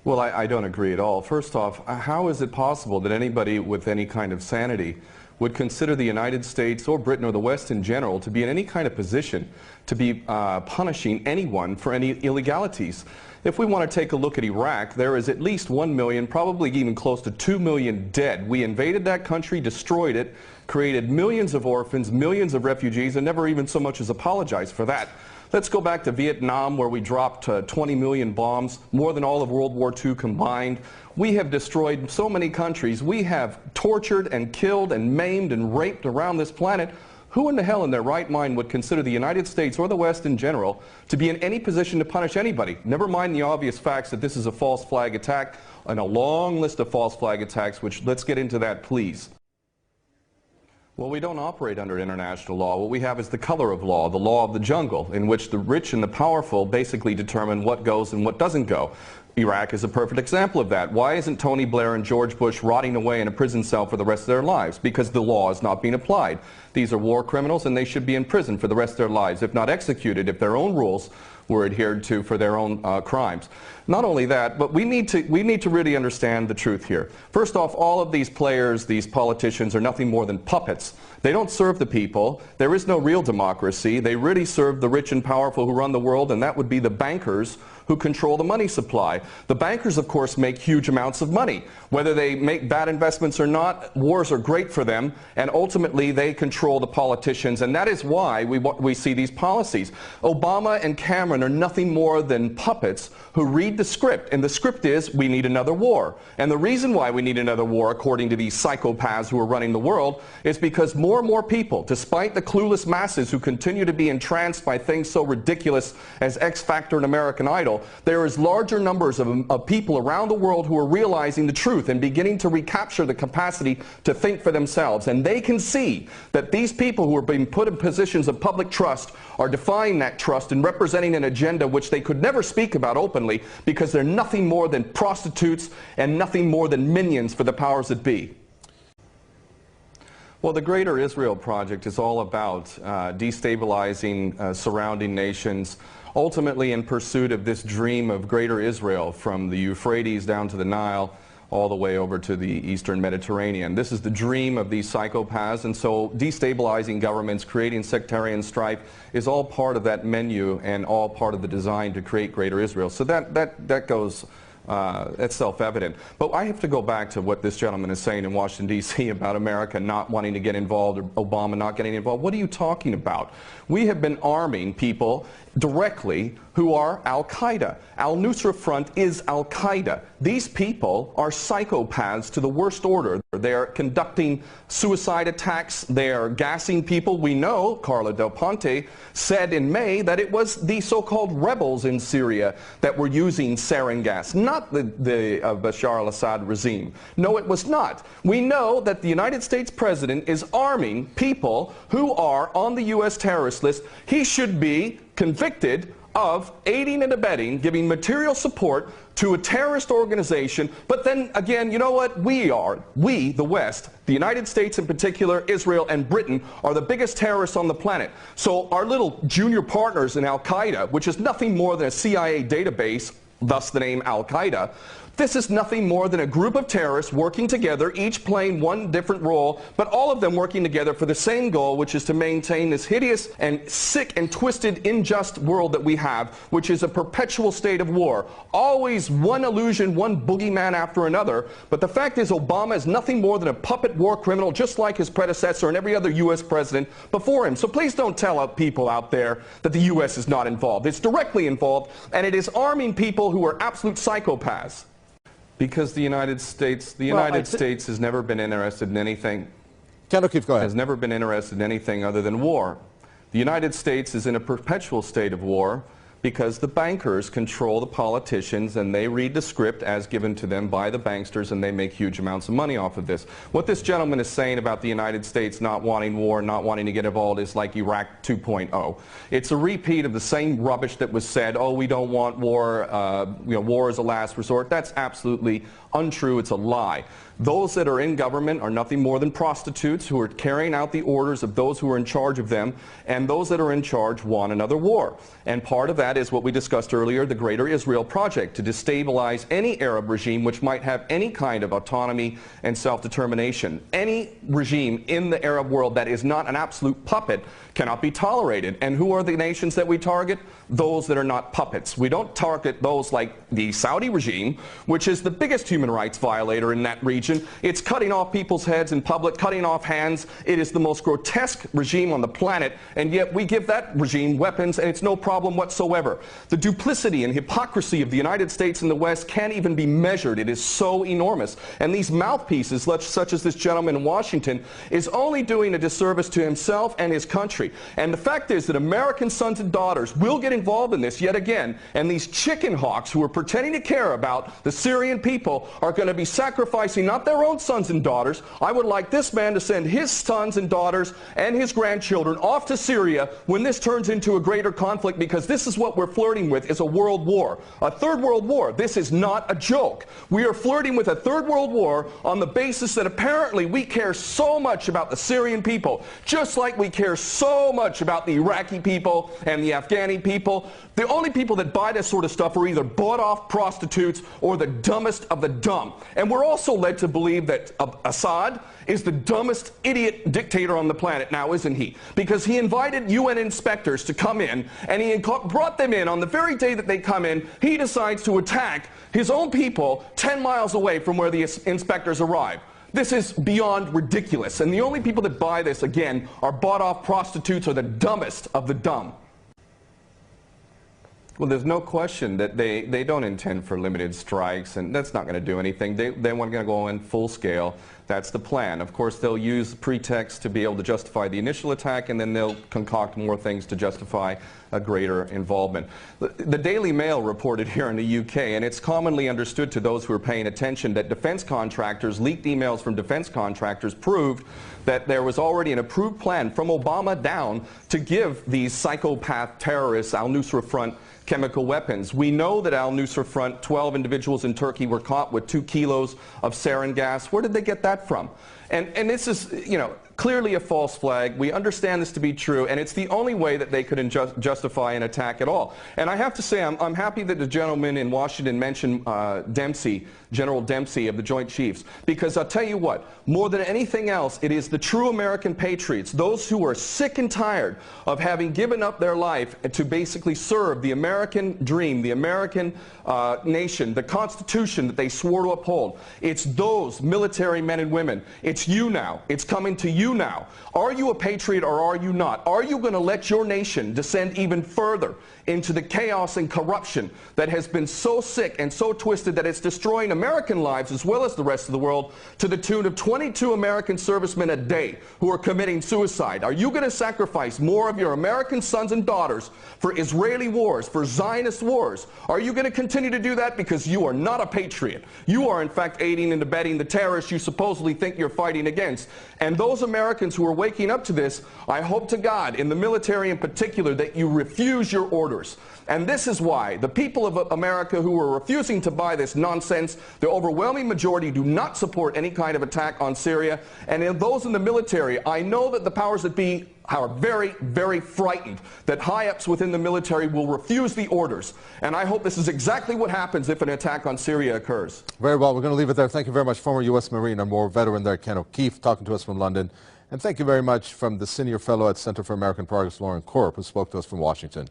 Well, I don't agree at all. First off, how is it possible that anybody with any kind of sanity would consider the United States or Britain or the West in general to be in any kind of position to be punishing anyone for any illegalities? If we want to take a look at Iraq, there is at least 1 million, probably even close to 2 million dead. We invaded that country, destroyed it, created millions of orphans, millions of refugees, and never even so much as apologized for that. Let's go back to Vietnam, where we dropped 20 million bombs, more than all of World War II combined. We have destroyed so many countries. We have tortured and killed and maimed and raped around this planet. Who in the hell in their right mind would consider the United States or the West in general to be in any position to punish anybody? Never mind the obvious facts that this is a false flag attack and a long list of false flag attacks, which let's get into that, please. Well, we don't operate under international law. What we have is the color of law, the law of the jungle, in which the rich and the powerful basically determine what goes and what doesn't go. Iraq is a perfect example of that. Why isn't Tony Blair and George Bush rotting away in a prison cell for the rest of their lives? Because the law is not being applied. These are war criminals and they should be in prison for the rest of their lives, if not executed, if their own rules were adhered to for their own crimes. Not only that, but we need to really understand the truth here. First off, all of these players, these politicians, are nothing more than puppets. They don't serve the people. There is no real democracy. They really serve the rich and powerful who run the world, and that would be the bankers who control the money supply. The bankers, of course, make huge amounts of money. Whether they make bad investments or not, wars are great for them, and ultimately they control the politicians, and that is why we see these policies. Obama and Cameron are nothing more than puppets who read the script, and the script is we need another war. And the reason why we need another war, according to these psychopaths who are running the world, is because more and more people, despite the clueless masses who continue to be entranced by things so ridiculous as X Factor and American Idol, there is larger numbers of people around the world who are realizing the truth and beginning to recapture the capacity to think for themselves. And they can see that these people who are being put in positions of public trust are defying that trust and representing an agenda which they could never speak about openly, because they're nothing more than prostitutes and nothing more than minions for the powers that be. Well, the Greater Israel Project is all about destabilizing surrounding nations, ultimately in pursuit of this dream of Greater Israel from the Euphrates down to the Nile, all the way over to the Eastern Mediterranean. This is the dream of these psychopaths, and so destabilizing governments, creating sectarian strife is all part of that menu and all part of the design to create Greater Israel. So that goes, that's self-evident. But I have to go back to what this gentleman is saying in Washington, D.C. about America not wanting to get involved, or Obama not getting involved. What are you talking about? We have been arming people directly who are Al-Qaeda. Al-Nusra Front is Al-Qaeda. These people are psychopaths to the worst order. They're conducting suicide attacks. They're gassing people. We know, Carla Del Ponte said in May, that it was the so-called rebels in Syria that were using sarin gas, not the Bashar al-Assad regime. No, it was not. We know that the United States President is arming people who are on the U.S. terrorist list. He should be convicted of aiding and abetting, giving material support to a terrorist organization. But then again, you know what? We, the West, the United States in particular, Israel and Britain, are the biggest terrorists on the planet. So our little junior partners in Al-Qaeda, which is nothing more than a CIA database, thus the name Al-Qaeda, this is nothing more than a group of terrorists working together, each playing one different role, but all of them working together for the same goal, which is to maintain this hideous and sick and twisted, unjust world that we have, which is a perpetual state of war. Always one illusion, one boogeyman after another. But the fact is, Obama is nothing more than a puppet war criminal, just like his predecessor and every other U.S. president before him. So please don't tell people out there that the U.S. is not involved. It's directly involved, and it is arming people who are absolute psychopaths. Because the United States has never been interested in anything. Go ahead. Has never been interested in anything other than war. The United States is in a perpetual state of war because the bankers control the politicians, and they read the script as given to them by the banksters, and they make huge amounts of money off of this. What this gentleman is saying about the United States not wanting war, not wanting to get involved, is like Iraq 2.0. It's a repeat of the same rubbish that was said, oh, we don't want war, war is a last resort. That's absolutely untrue. It's a lie. Those that are in government are nothing more than prostitutes who are carrying out the orders of those who are in charge of them, and those that are in charge want another war. And part of that that is what we discussed earlier, the Greater Israel Project, to destabilize any Arab regime which might have any kind of autonomy and self-determination. Any regime in the Arab world that is not an absolute puppet cannot be tolerated. And who are the nations that we target? Those that are not puppets. We don't target those like the Saudi regime, which is the biggest human rights violator in that region. It's cutting off people's heads in public, cutting off hands. It is the most grotesque regime on the planet, and yet we give that regime weapons, and it's no problem whatsoever. The duplicity and hypocrisy of the United States and the West can't even be measured. It is so enormous. And these mouthpieces, such as this gentleman in Washington, is only doing a disservice to himself and his country. And the fact is that American sons and daughters will get involved in this yet again, and these chicken hawks who are pretending to care about the Syrian people are going to be sacrificing not their own sons and daughters. I would like this man to send his sons and daughters and his grandchildren off to Syria when this turns into a greater conflict, because this is what we're flirting with, is a world war, a third world war. This is not a joke. We are flirting with a third world war on the basis that apparently we care so much about the Syrian people, just like we care so much about the Iraqi people and the Afghani people. The only people that buy this sort of stuff are either bought-off prostitutes or the dumbest of the dumb. And we're also led to believe that Assad is the dumbest idiot dictator on the planet now, isn't he? Because he invited UN inspectors to come in, and he brought them in on the very day that they come in. He decides to attack his own people 10 miles away from where the inspectors arrive. This is beyond ridiculous, and the only people that buy this, again, are bought-off prostitutes or the dumbest of the dumb. Well, there's no question that they don't intend for limited strikes, and that's not going to do anything. They want to go in full scale. That's the plan. Of course, they'll use pretext to be able to justify the initial attack, and then they'll concoct more things to justify a greater involvement. The Daily Mail reported here in the UK, and it's commonly understood to those who are paying attention, that defense contractors, leaked emails from defense contractors proved that there was already an approved plan from Obama down to give these psychopath terrorists, Al-Nusra Front, chemical weapons. We know that Al-Nusra Front, 12 individuals in Turkey were caught with 2 kilos of sarin gas. Where did they get that from? And this is, you know, clearly a false flag. We understand this to be true, and it's the only way that they could justify an attack at all. And I have to say, I'm happy that the gentleman in Washington mentioned Dempsey, General Dempsey of the Joint Chiefs, because I'll tell you what, more than anything else, it is the true American patriots, those who are sick and tired of having given up their life to basically serve the American dream, the American nation, the Constitution that they swore to uphold. It's those military men and women. It's you now. It's coming to you now. Are you a patriot or are you not? Are you going to let your nation descend even further into the chaos and corruption that has been so sick and so twisted that it's destroying American lives as well as the rest of the world, to the tune of 22 American servicemen a day who are committing suicide? Are you going to sacrifice more of your American sons and daughters for Israeli wars, for Zionist wars? Are you going to continue to do that because you are not a patriot? You are in fact aiding and abetting the terrorists you supposedly think you're fighting against. And those Americans who are waking up to this, I hope to God, in the military in particular, that you refuse your orders. And this is why the people of America who are refusing to buy this nonsense, the overwhelming majority do not support any kind of attack on Syria. And in those in the military, I know that the powers that be are very, very frightened that high-ups within the military will refuse the orders. And I hope this is exactly what happens if an attack on Syria occurs. Very well. We're going to leave it there. Thank you very much, former U.S. Marine and war veteran there, Ken O'Keefe, talking to us from London. And thank you very much from the senior fellow at Center for American Progress, Lauren Korb, who spoke to us from Washington.